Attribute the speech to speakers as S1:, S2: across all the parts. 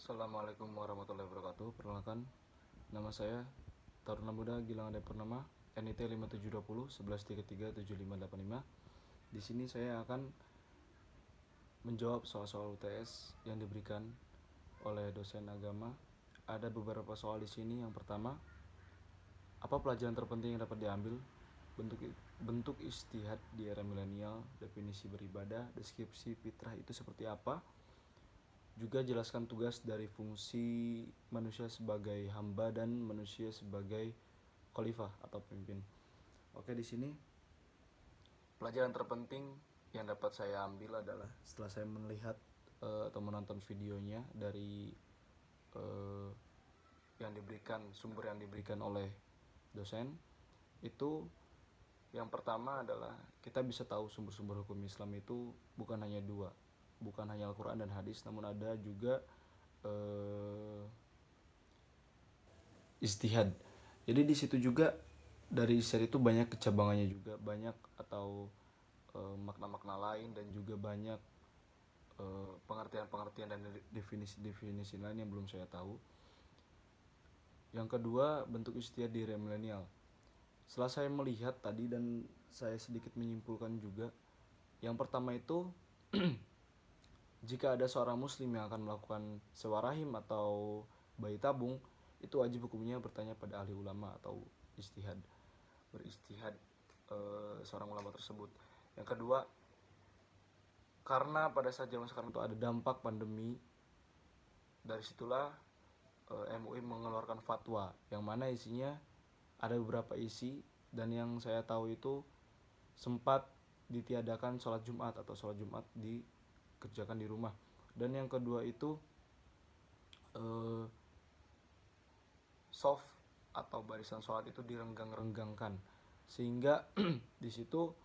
S1: Assalamualaikum warahmatullahi wabarakatuh. Perkenalkan, nama saya Taruna Muda Gilang Ade Purnama, NIT 5720 11337585. Di sini saya akan menjawab soal-soal UTS yang diberikan oleh dosen agama. Ada beberapa soal di sini. Yang pertama, apa pelajaran terpenting yang dapat diambil? Bentuk ijtihad di era milenial, definisi beribadah, deskripsi fitrah itu seperti apa? Juga jelaskan tugas dari fungsi manusia sebagai hamba dan manusia sebagai khalifah atau pemimpin. Oke, di sini pelajaran terpenting yang dapat saya ambil adalah setelah saya melihat atau menonton videonya dari sumber yang diberikan oleh dosen, itu yang pertama adalah kita bisa tahu sumber-sumber hukum Islam itu bukan hanya dua, bukan hanya Al-Quran dan hadis, namun ada juga ijtihad. Jadi di situ juga dari ijtihad itu banyak kecabangannya juga, banyak atau makna-makna lain, dan juga banyak pengertian-pengertian dan definisi-definisi lain yang belum saya tahu. Yang kedua, bentuk ijtihad di era milenial. Setelah saya melihat tadi dan saya sedikit menyimpulkan juga, yang pertama itu jika ada seorang muslim yang akan melakukan sewa rahim atau bayi tabung, itu wajib hukumnya bertanya pada ahli ulama atau beristihad seorang ulama tersebut. Yang kedua, karena pada saat zaman sekarang itu ada dampak pandemi, dari situlah MUI mengeluarkan fatwa yang mana isinya ada beberapa isi, dan yang saya tahu itu sempat ditiadakan sholat Jumat atau sholat Jumat dikerjakan di rumah. Dan yang kedua itu soft atau barisan sholat itu direnggang-renggangkan, sehingga di situ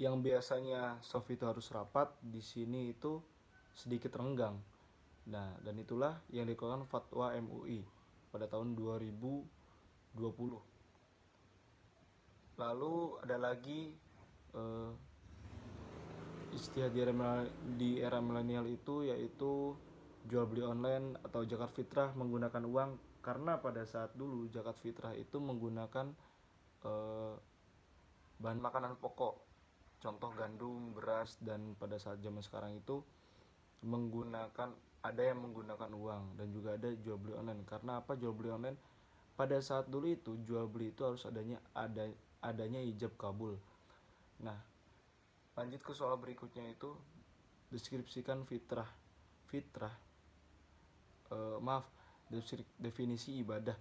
S1: yang biasanya soft itu harus rapat, di sini itu sedikit renggang. Nah, dan itulah yang dikeluarkan fatwa MUI pada tahun 2020. Lalu ada lagi ijtihad di era milenial itu, yaitu jual beli online atau zakat fitrah menggunakan uang, karena pada saat dulu zakat fitrah itu menggunakan bahan makanan pokok, contoh gandum, beras, dan pada saat zaman sekarang itu ada yang menggunakan uang, dan juga ada jual beli online. Karena apa jual beli online? Pada saat dulu itu jual beli itu harus adanya ijab kabul. Nah, lanjut ke soal berikutnya, itu deskripsikan fitrah. Fitrah, maaf, definisi ibadah.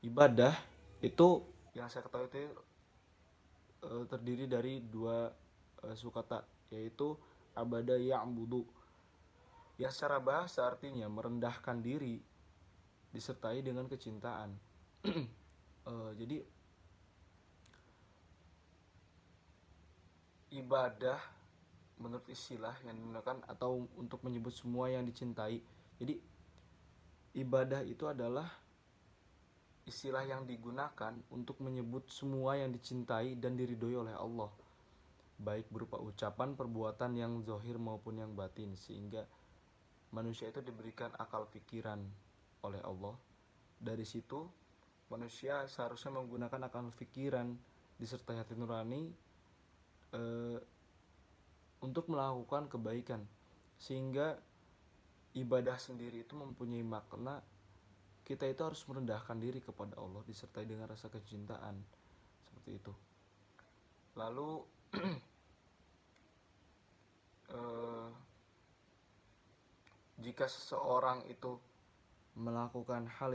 S1: Ibadah itu yang saya ketahui itu terdiri dari dua sukata, yaitu abada ya'budu, yang secara bahasa artinya merendahkan diri disertai dengan kecintaan. Jadi ibadah menurut istilah yang digunakan atau untuk menyebut semua yang dicintai. Jadi ibadah itu adalah istilah yang digunakan untuk menyebut semua yang dicintai dan diridhoi oleh Allah, baik berupa ucapan, perbuatan yang zahir maupun yang batin, sehingga manusia itu diberikan akal pikiran oleh Allah. Dari situ manusia seharusnya menggunakan akal pikiran disertai hati nurani untuk melakukan kebaikan, sehingga ibadah sendiri itu mempunyai makna kita itu harus merendahkan diri kepada Allah disertai dengan rasa kecintaan, seperti itu. Lalu jika seseorang itu melakukan hal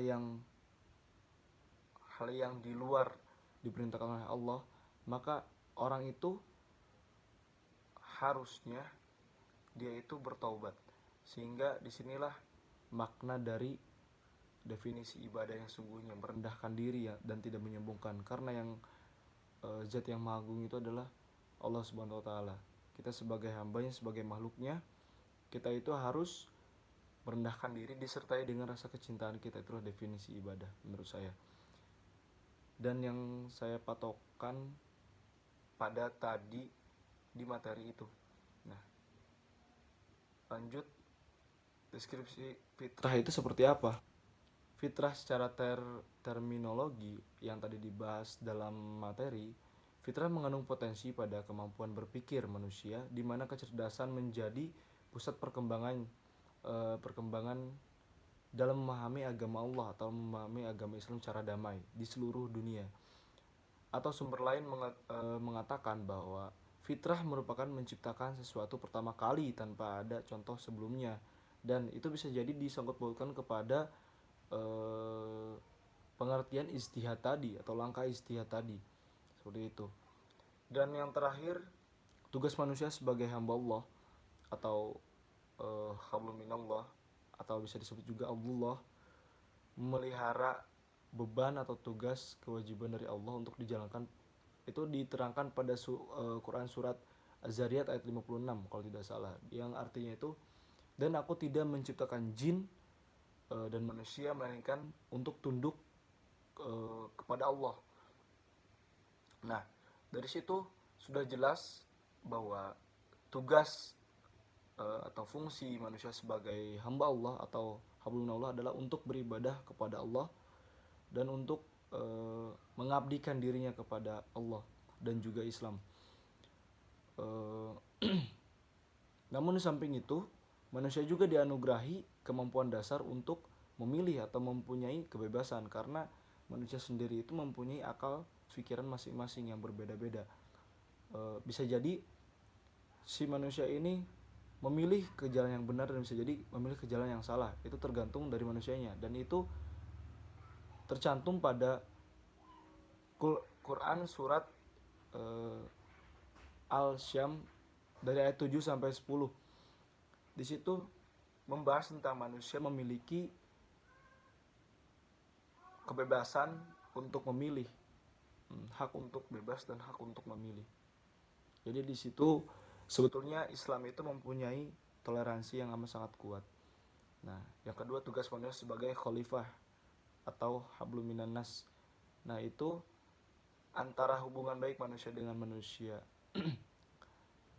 S1: yang di luar diperintahkan oleh Allah, maka orang itu harusnya dia itu bertaubat. Sehingga disinilah makna dari definisi ibadah yang sungguhnya, merendahkan diri ya, dan tidak menyombongkan. Karena yang zat yang maha agung itu adalah Allah Subhanahu wa taala. Kita sebagai hambanya, sebagai makhluknya, kita itu harus merendahkan diri disertai dengan rasa kecintaan kita. Itulah definisi ibadah menurut saya, dan yang saya patokkan pada tadi di materi itu. Nah, lanjut Deskripsi fitrah itu seperti apa? Fitrah secara terminologi yang tadi dibahas dalam materi, fitrah mengandung potensi pada kemampuan berpikir manusia di mana kecerdasan menjadi pusat perkembangan dalam memahami agama Allah atau memahami agama Islam secara damai di seluruh dunia. Atau sumber lain mengatakan bahwa fitrah merupakan menciptakan sesuatu pertama kali tanpa ada contoh sebelumnya, dan itu bisa jadi disangkut pautkan kepada pengertian istihad tadi atau langkah istihad tadi, seperti itu. Dan yang terakhir, tugas manusia sebagai hamba Allah atau hablum minallah atau bisa disebut juga Allah, memelihara beban atau tugas kewajiban dari Allah untuk dijalankan. Itu diterangkan pada Quran surat Az-Zariyat ayat 56 kalau tidak salah, yang artinya itu, dan aku tidak menciptakan jin dan manusia melainkan untuk tunduk kepada Allah. Nah, dari situ sudah jelas bahwa tugas atau fungsi manusia sebagai hamba Allah atau hablunallah adalah untuk beribadah kepada Allah dan untuk mengabdikan dirinya kepada Allah dan juga Islam. Namun di samping itu, manusia juga dianugerahi kemampuan dasar untuk memilih atau mempunyai kebebasan, karena manusia sendiri itu mempunyai akal pikiran masing-masing yang berbeda-beda. Bisa jadi si manusia ini memilih ke jalan yang benar dan bisa jadi memilih ke jalan yang salah. Itu tergantung dari manusianya, dan itu tercantum pada Quran surat Al-Syam dari ayat 7 sampai 10. Di situ membahas tentang manusia memiliki kebebasan untuk memilih, hak untuk bebas dan hak untuk memilih. Jadi di situ sebetulnya Islam itu mempunyai toleransi yang amat sangat kuat. Nah, yang kedua, tugas manusia sebagai khalifah atau hablum minan nas. Nah, itu antara hubungan baik manusia dengan manusia.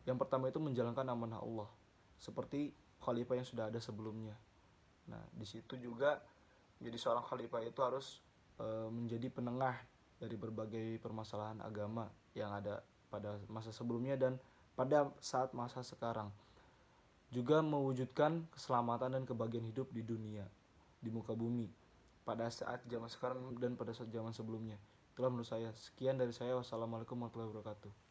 S1: Yang pertama itu menjalankan amanah Allah seperti khalifah yang sudah ada sebelumnya. Nah, di situ juga menjadi seorang khalifah itu harus menjadi penengah dari berbagai permasalahan agama yang ada pada masa sebelumnya dan pada saat masa sekarang. Juga mewujudkan keselamatan dan kebahagiaan hidup di dunia, di muka bumi, pada saat zaman sekarang dan pada saat zaman sebelumnya. Itulah menurut saya. Sekian dari saya. Wassalamualaikum warahmatullahi wabarakatuh.